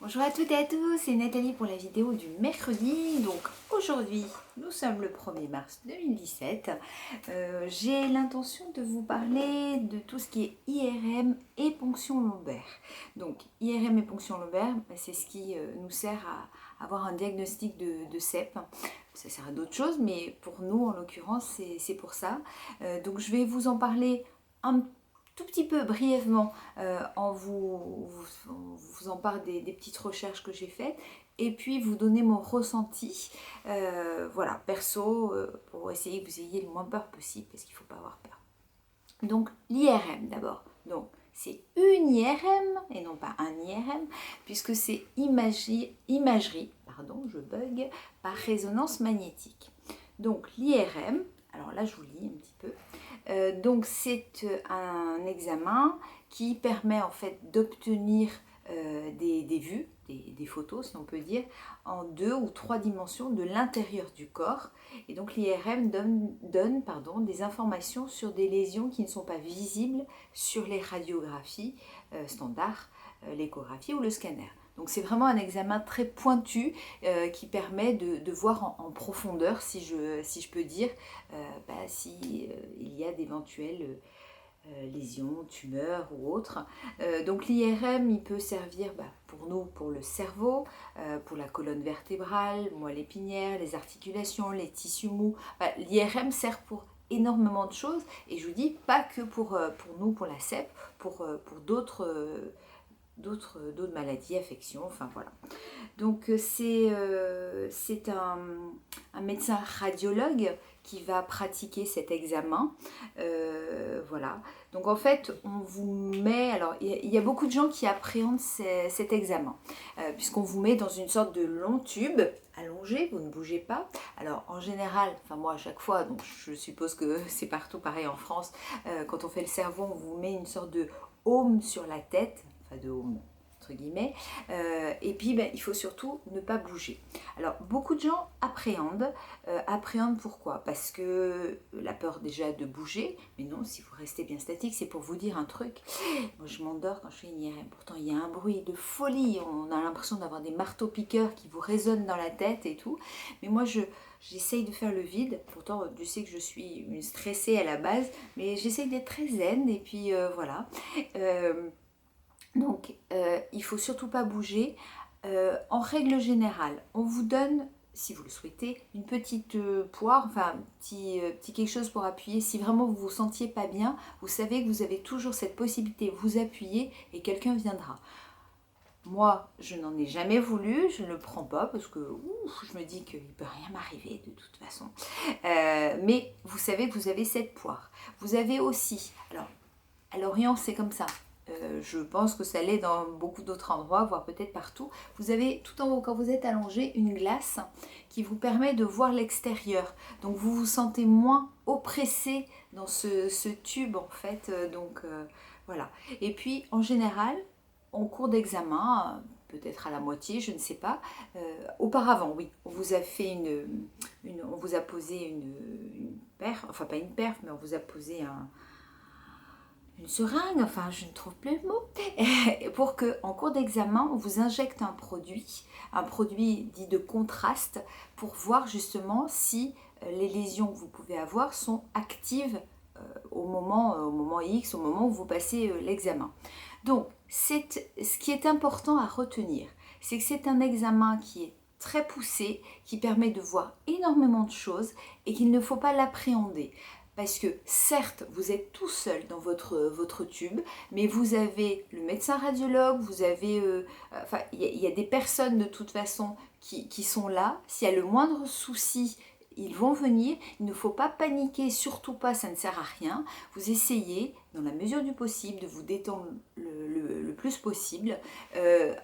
Bonjour à toutes et à tous, c'est Nathalie pour la vidéo du mercredi. Donc aujourd'hui, nous sommes le 1er mars 2017. J'ai l'intention de vous parler de tout ce qui est IRM et ponction lombaire. Donc IRM et ponction lombaire, c'est ce qui nous sert à avoir un diagnostic de CEP. Ça sert à d'autres choses, mais pour nous en l'occurrence, c'est pour ça. Donc je vais vous en parler un tout petit peu brièvement en vous en parle des petites recherches que j'ai faites et puis vous donner mon ressenti, voilà, perso, pour essayer que vous ayez le moins peur possible parce qu'il ne faut pas avoir peur. Donc l'IRM d'abord, donc c'est une IRM et non pas un IRM puisque c'est imagerie, pardon, je bug, par résonance magnétique. Donc l'IRM, alors là je vous lis un petit peu. Donc c'est un examen qui permet en fait d'obtenir des vues, des photos si on peut dire, en 2 ou 3 dimensions de l'intérieur du corps. Et donc l'IRM donne des informations sur des lésions qui ne sont pas visibles sur les radiographies standards, l'échographie ou le scanner. Donc c'est vraiment un examen très pointu qui permet de voir en profondeur, si je peux dire, si il y a d'éventuelles lésions, tumeurs ou autres. Donc l'IRM, il peut servir pour nous, pour le cerveau, pour la colonne vertébrale, moelle épinière, les articulations, les tissus mous. L'IRM sert pour énormément de choses et je vous dis pas que pour nous, pour la CEP, pour d'autres maladies, affections, enfin voilà. Donc c'est un médecin radiologue qui va pratiquer cet examen. Voilà. Donc en fait, on vous met... Alors il y a beaucoup de gens qui appréhendent cet examen, puisqu'on vous met dans une sorte de long tube, allongé, vous ne bougez pas. Alors en général, enfin moi à chaque fois, donc je suppose que c'est partout pareil en France, quand on fait le cerveau, on vous met une sorte de aume sur la tête, enfin de aume entre guillemets, et puis il faut surtout ne pas bouger. Alors beaucoup de gens appréhendent pourquoi? Parce que la peur déjà de bouger, mais non, si vous restez bien statique, c'est pour vous dire un truc. Moi je m'endors quand je fais une IRM, pourtant il y a un bruit de folie, on a l'impression d'avoir des marteaux piqueurs qui vous résonnent dans la tête et tout, mais moi j'essaye de faire le vide. Pourtant Dieu sait que je suis une stressée à la base, mais j'essaye d'être très zen et puis voilà. Donc, il ne faut surtout pas bouger. En règle générale, on vous donne, si vous le souhaitez, une petite poire, enfin un petit quelque chose pour appuyer. Si vraiment vous vous sentiez pas bien, vous savez que vous avez toujours cette possibilité, vous appuyez et quelqu'un viendra. Moi, je n'en ai jamais voulu, je ne le prends pas parce que je me dis qu'il ne peut rien m'arriver de toute façon. Mais vous savez que vous avez cette poire. Vous avez aussi, alors à Lorient c'est comme ça, je pense que ça l'est dans beaucoup d'autres endroits, voire peut-être partout. Vous avez tout en haut, quand vous êtes allongé, une glace qui vous permet de voir l'extérieur. Donc vous vous sentez moins oppressé dans ce tube en fait. Voilà. Et puis en général, en cours d'examen, peut-être à la moitié, je ne sais pas. Auparavant, oui, on vous a fait on vous a posé une perf, enfin pas une perf, mais on vous a posé une seringue, enfin je ne trouve plus le mot, pour que en cours d'examen on vous injecte un produit dit de contraste pour voir justement si les lésions que vous pouvez avoir sont actives au moment X, au moment où vous passez l'examen. Donc ce qui est important à retenir, c'est que c'est un examen qui est très poussé, qui permet de voir énormément de choses et qu'il ne faut pas l'appréhender. Parce que certes, vous êtes tout seul dans votre tube, mais vous avez le médecin radiologue, vous avez... il y a des personnes de toute façon qui sont là. S'il y a le moindre souci, ils vont venir. Il ne faut pas paniquer, surtout pas, ça ne sert à rien. Vous essayez, dans la mesure du possible, de vous détendre le plus possible,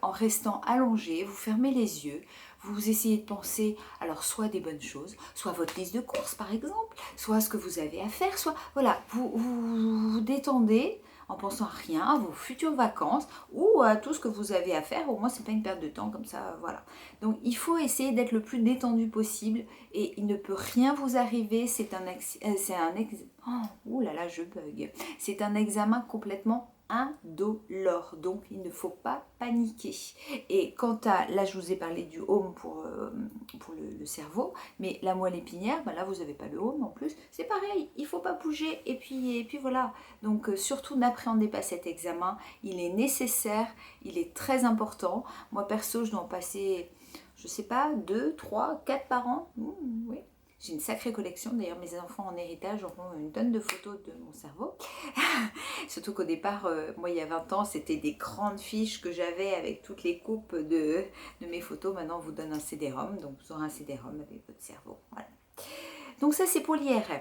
en restant allongé, vous fermez les yeux, vous essayez de penser, alors soit des bonnes choses, soit votre liste de courses par exemple, soit ce que vous avez à faire, soit, voilà, vous détendez en pensant à rien, à vos futures vacances ou à tout ce que vous avez à faire. Au moins c'est pas une perte de temps comme ça, voilà. Donc il faut essayer d'être le plus détendu possible et il ne peut rien vous arriver. C'est un examen complètement indolore, donc il ne faut pas paniquer. Et quant à, là je vous ai parlé du home pour le cerveau, mais la moelle épinière, là vous n'avez pas le home en plus, c'est pareil, il ne faut pas bouger, et puis voilà. Donc surtout n'appréhendez pas cet examen, il est nécessaire, il est très important. Moi perso je dois en passer, je sais pas, 2, 3, 4 par an, oui. J'ai une sacrée collection, d'ailleurs mes enfants en héritage auront une tonne de photos de mon cerveau. Surtout qu'au départ, moi il y a 20 ans, c'était des grandes fiches que j'avais avec toutes les coupes de mes photos. Maintenant on vous donne un CD-ROM, donc vous aurez un CD-ROM avec votre cerveau. Voilà. Donc ça c'est pour l'IRM.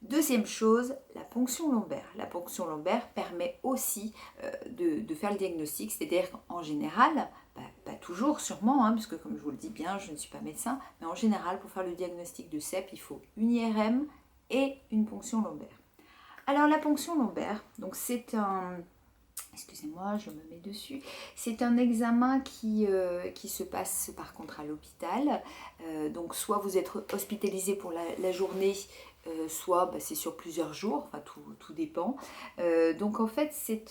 Deuxième chose, la ponction lombaire. La ponction lombaire permet aussi de faire le diagnostic, c'est-à-dire qu'en général, pas toujours sûrement, puisque comme je vous le dis bien, je ne suis pas médecin, mais en général, pour faire le diagnostic de CEP, il faut une IRM et une ponction lombaire. Alors la ponction lombaire, donc c'est un... Excusez-moi, je me mets dessus. C'est un examen qui se passe par contre à l'hôpital. Donc soit vous êtes hospitalisé pour la journée, soit c'est sur plusieurs jours, enfin tout dépend. Donc en fait c'est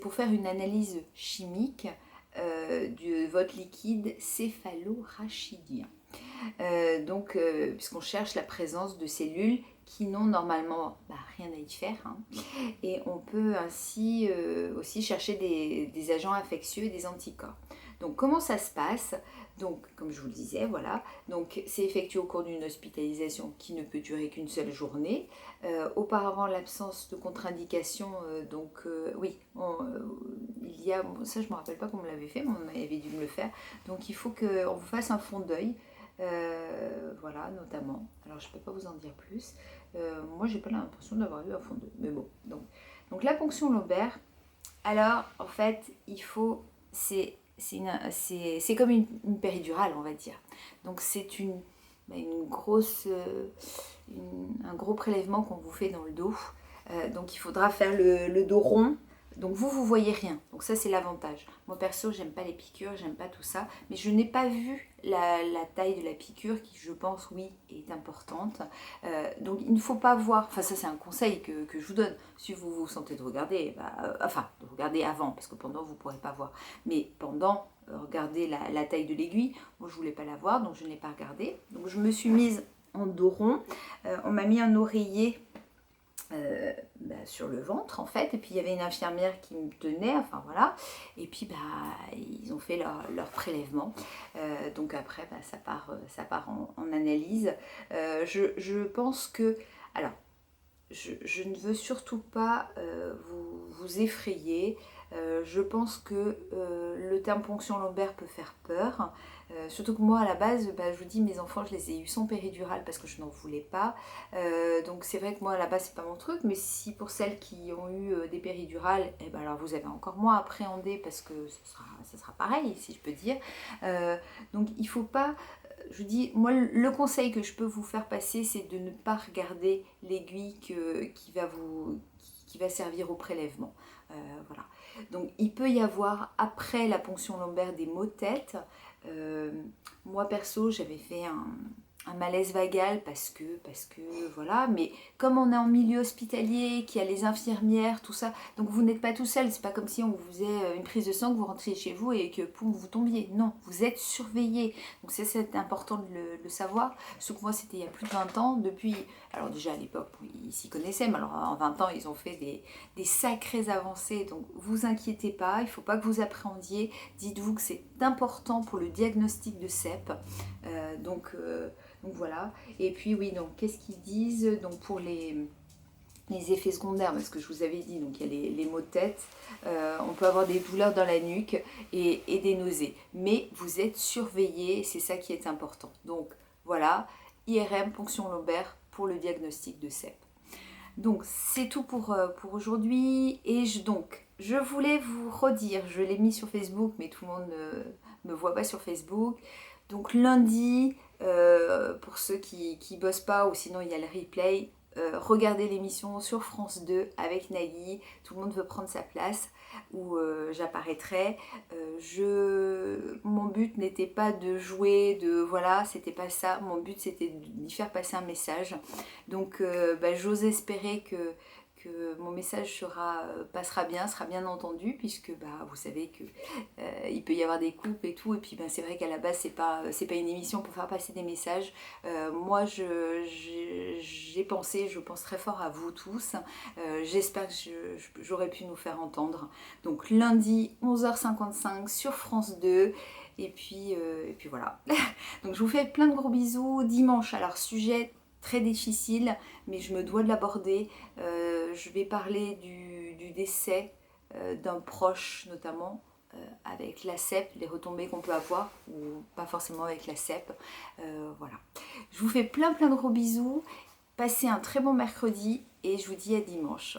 pour faire une analyse chimique de votre liquide céphalorachidien. Puisqu'on cherche la présence de cellules qui n'ont normalement rien à y faire, et on peut ainsi aussi chercher des agents infectieux et des anticorps. Donc comment ça se passe? Donc comme je vous le disais, voilà, donc c'est effectué au cours d'une hospitalisation qui ne peut durer qu'une seule journée. Auparavant, l'absence de contre-indication, oui, il y a, ça je ne me rappelle pas qu'on me l'avait fait, mais on avait dû me le faire. Donc il faut qu'on vous fasse un fond d'œil. Voilà, notamment. Alors, je ne peux pas vous en dire plus. Moi, j'ai pas l'impression d'avoir eu un fond d'œil. Mais bon, donc la ponction lombaire, alors, en fait, il faut... C'est comme une péridurale, on va dire. Donc, c'est une grosse... un gros prélèvement qu'on vous fait dans le dos. Donc, il faudra faire le dos rond. Donc vous voyez rien. Donc ça c'est l'avantage. Moi perso j'aime pas les piqûres, j'aime pas tout ça. Mais je n'ai pas vu la taille de la piqûre qui je pense oui est importante. Donc il ne faut pas voir, enfin ça c'est un conseil que je vous donne. Si vous vous sentez de regarder, de regarder avant parce que pendant vous ne pourrez pas voir. Mais pendant, regardez la taille de l'aiguille. Moi je voulais pas la voir donc je ne l'ai pas regardée. Donc je me suis mise en dos rond. On m'a mis un oreiller sur le ventre en fait, et puis il y avait une infirmière qui me tenait, enfin voilà, et puis ils ont fait leur prélèvement, donc après ça part en analyse. Je pense que, alors je ne veux surtout pas vous effrayer. Je pense que le terme ponction lombaire peut faire peur. Surtout que moi à la base, je vous dis, mes enfants je les ai eus sans péridurale parce que je n'en voulais pas. Donc c'est vrai que moi à la base c'est pas mon truc, mais si pour celles qui ont eu des péridurales, alors vous avez encore moins appréhendé parce que ça sera pareil si je peux dire. Donc il faut pas... Je vous dis, moi le conseil que je peux vous faire passer, c'est de ne pas regarder l'aiguille qui va servir au prélèvement. Voilà. Donc il peut y avoir après la ponction lombaire des maux de tête. Moi perso j'avais fait un malaise vagal parce que voilà, mais comme on est en milieu hospitalier, qu'il y a les infirmières, tout ça, donc vous n'êtes pas tout seul, c'est pas comme si on vous faisait une prise de sang, que vous rentriez chez vous et que poum, vous tombiez, non, vous êtes surveillé, donc c'est important de le savoir, sauf que moi c'était il y a plus de 20 ans, depuis, alors déjà à l'époque ils s'y connaissaient, mais alors en 20 ans ils ont fait des sacrées avancées, donc vous inquiétez pas, il faut pas que vous appréhendiez, dites-vous que c'est important pour le diagnostic de CEP, donc voilà, et puis oui, donc qu'est-ce qu'ils disent donc pour les effets secondaires, parce que je vous avais dit, donc il y a les maux de tête, on peut avoir des douleurs dans la nuque et des nausées, mais vous êtes surveillé, c'est ça qui est important. Donc voilà, IRM, ponction lombaire pour le diagnostic de CEP. Donc c'est tout pour aujourd'hui, et je voulais vous redire, je l'ai mis sur Facebook, mais tout le monde ne me voit pas sur Facebook. Donc lundi, pour ceux qui bossent pas, ou sinon il y a le replay, regardez l'émission sur France 2 avec Nagui, tout le monde veut prendre sa place, où j'apparaîtrai. Mon but n'était pas de jouer, voilà, c'était pas ça, mon but c'était d'y faire passer un message. Donc j'ose espérer que mon message passera bien, sera bien entendu, puisque vous savez que il peut y avoir des coupes et tout, et puis c'est vrai qu'à la base c'est pas une émission pour faire passer des messages. Moi j'ai pensé, je pense très fort à vous tous. J'espère que j'aurais pu nous faire entendre. Donc lundi 11h55 sur France 2. Et puis voilà. Donc je vous fais plein de gros bisous. Dimanche, alors sujet très difficile, mais je me dois de l'aborder. Je vais parler du décès d'un proche, notamment avec la CEP, les retombées qu'on peut avoir, ou pas forcément avec la CEP. Voilà. Je vous fais plein de gros bisous. Passez un très bon mercredi et je vous dis à dimanche.